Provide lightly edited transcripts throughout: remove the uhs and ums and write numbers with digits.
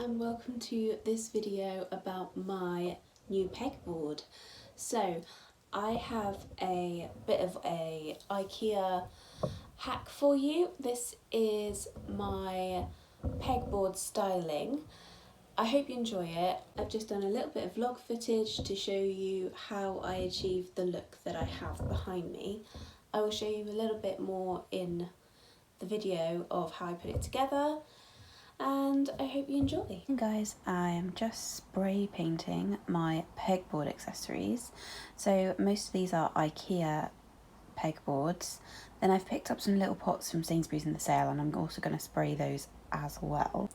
and welcome to this video about my new pegboard. So I have a bit of a Ikea hack for you. This is my pegboard styling. I hope you enjoy it. I've just done a little bit of vlog footage to show you how I achieved the look that I have behind me. I will show you a little bit more in the video of how I put it together, and I hope you enjoy. Hey guys, I am just spray painting my pegboard accessories. So most of these are Ikea pegboards. Then I've picked up some little pots from Sainsbury's in the sale, and I'm also going to spray those as well,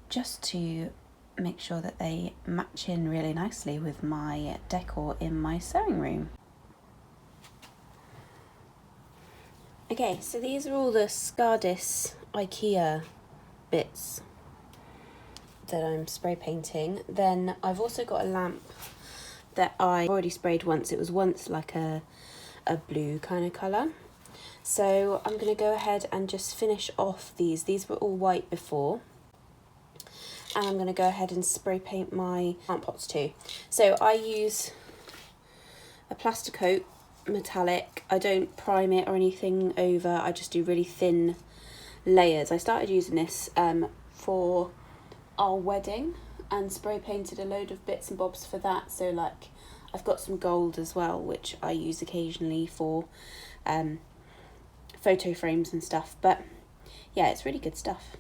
just to make sure that they match in really nicely with my decor in my sewing room. Okay, so these are all the Skadis Ikea bits that I'm spray painting. Then I've also got a lamp that I already sprayed once. It was once like a blue kind of colour. So I'm going to go ahead and just finish off these. These were all white before. And I'm going to go ahead and spray paint my plant pots too. So I use a plaster coat, metallic. I don't prime it or anything over. I just do really thin layers. I started using this for our wedding and spray painted a load of bits and bobs for that. So like I've got some gold as well, which I use occasionally for photo frames and stuff. But yeah, it's really good stuff.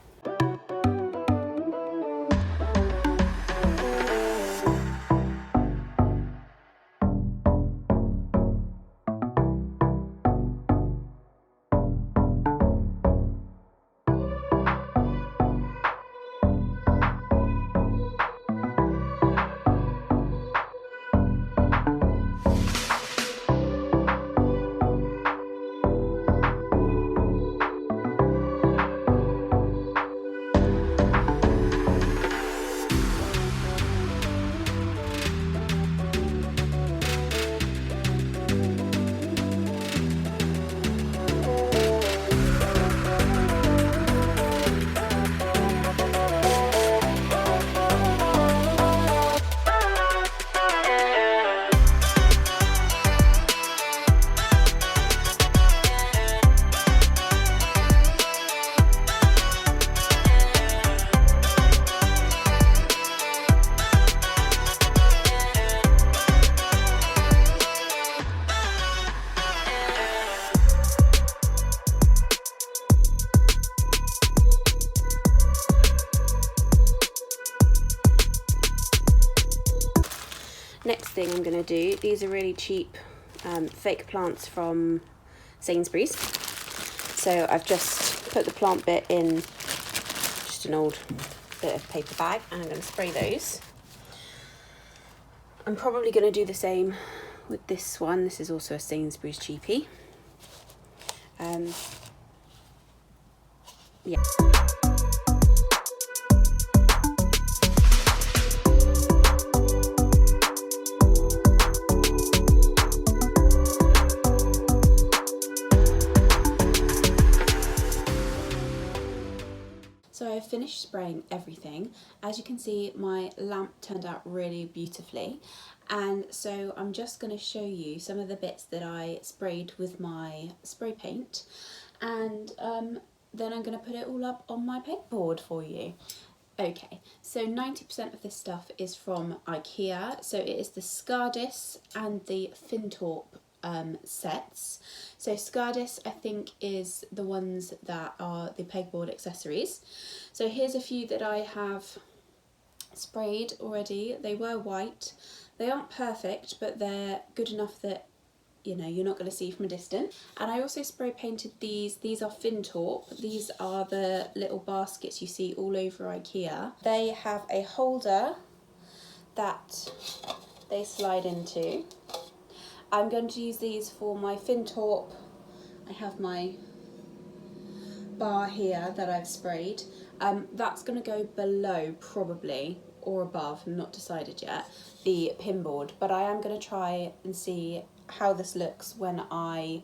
Next thing I'm going to do, these are really cheap fake plants from Sainsbury's. So I've just put the plant bit in just an old bit of paper bag, and I'm going to spray those. I'm probably going to do the same with this one. This is also a Sainsbury's cheapie. Yeah. So I've finished spraying everything. As you can see, my lamp turned out really beautifully. And so I'm just going to show you some of the bits that I sprayed with my spray paint. And then I'm going to put it all up on my pegboard for you. Okay, so 90% of this stuff is from Ikea. So it is the Skadis and the Fintorp sets. So Skadis, I think, is the ones that are the pegboard accessories. So here's a few that I have sprayed already. They were white. They aren't perfect, but they're good enough that, you know, you're not going to see from a distance. And I also spray painted these. These are Fintorp. These are the little baskets you see all over Ikea. They have a holder that they slide into. I'm going to use these for my Fintorp. I have my bar here that I've sprayed. That's going to go below probably, or above, I'm not decided yet, the pin board. But I am going to try and see how this looks when I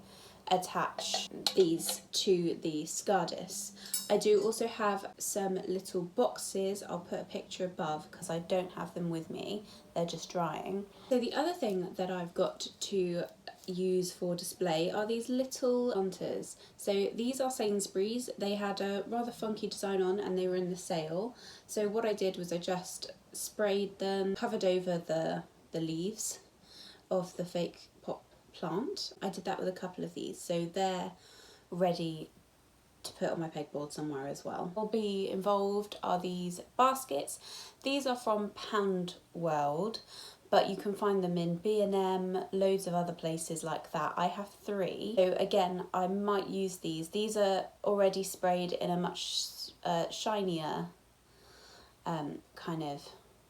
attach these to the Skadis. I do also have some little boxes. I'll put a picture above because I don't have them with me. They're just drying. So the other thing that I've got to use for display are these little hunters. So these are Sainsbury's. They had a rather funky design on and they were in the sale. So what I did was I just sprayed them, covered over the leaves of the fake pop plant. I did that with a couple of these, so they're ready to put on my pegboard somewhere as well. What will be involved are these baskets. These are from Pound World, but you can find them in B&M, loads of other places like that. I have 3. So again, I might use these. These are already sprayed in a much shinier kind of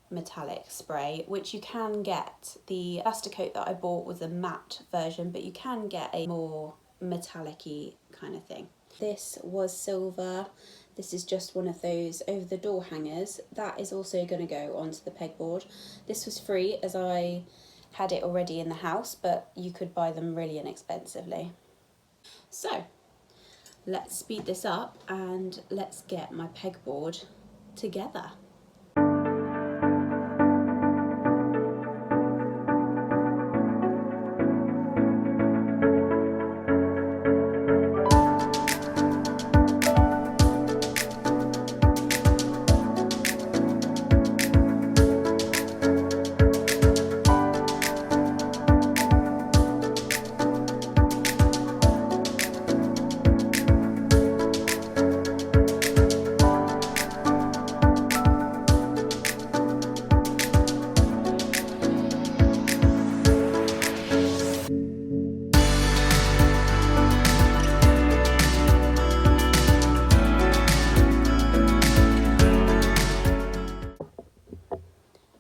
metallic spray, which you can get. The Plasticoat that I bought was a matte version, but you can get a more metallic-y kind of thing. This was silver. This is just one of those over the door hangers. That is also going to go onto the pegboard. This was free as I had it already in the house, but you could buy them really inexpensively. So let's speed this up and let's get my pegboard together.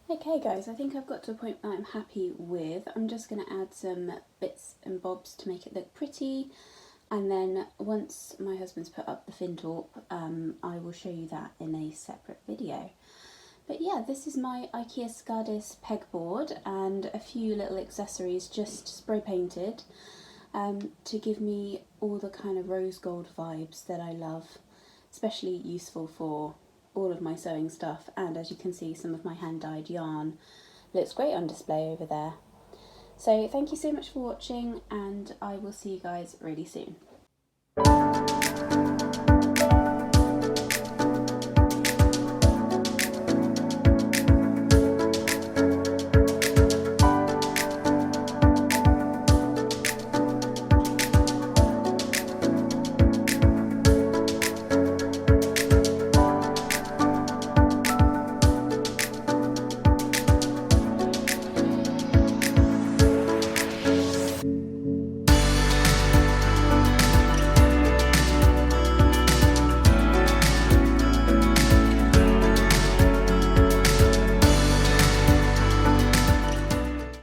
Okay guys, I think I've got to a point that I'm happy with. I'm just going to add some bits and bobs to make it look pretty, and then once my husband's put up the Fintorp, I will show you that in a separate video. But yeah, this is my Ikea Skadis pegboard and a few little accessories just spray painted to give me all the kind of rose gold vibes that I love, especially useful for all of my sewing stuff. And as you can see, some of my hand dyed yarn looks great on display over there. So thank you so much for watching, and I will see you guys really soon.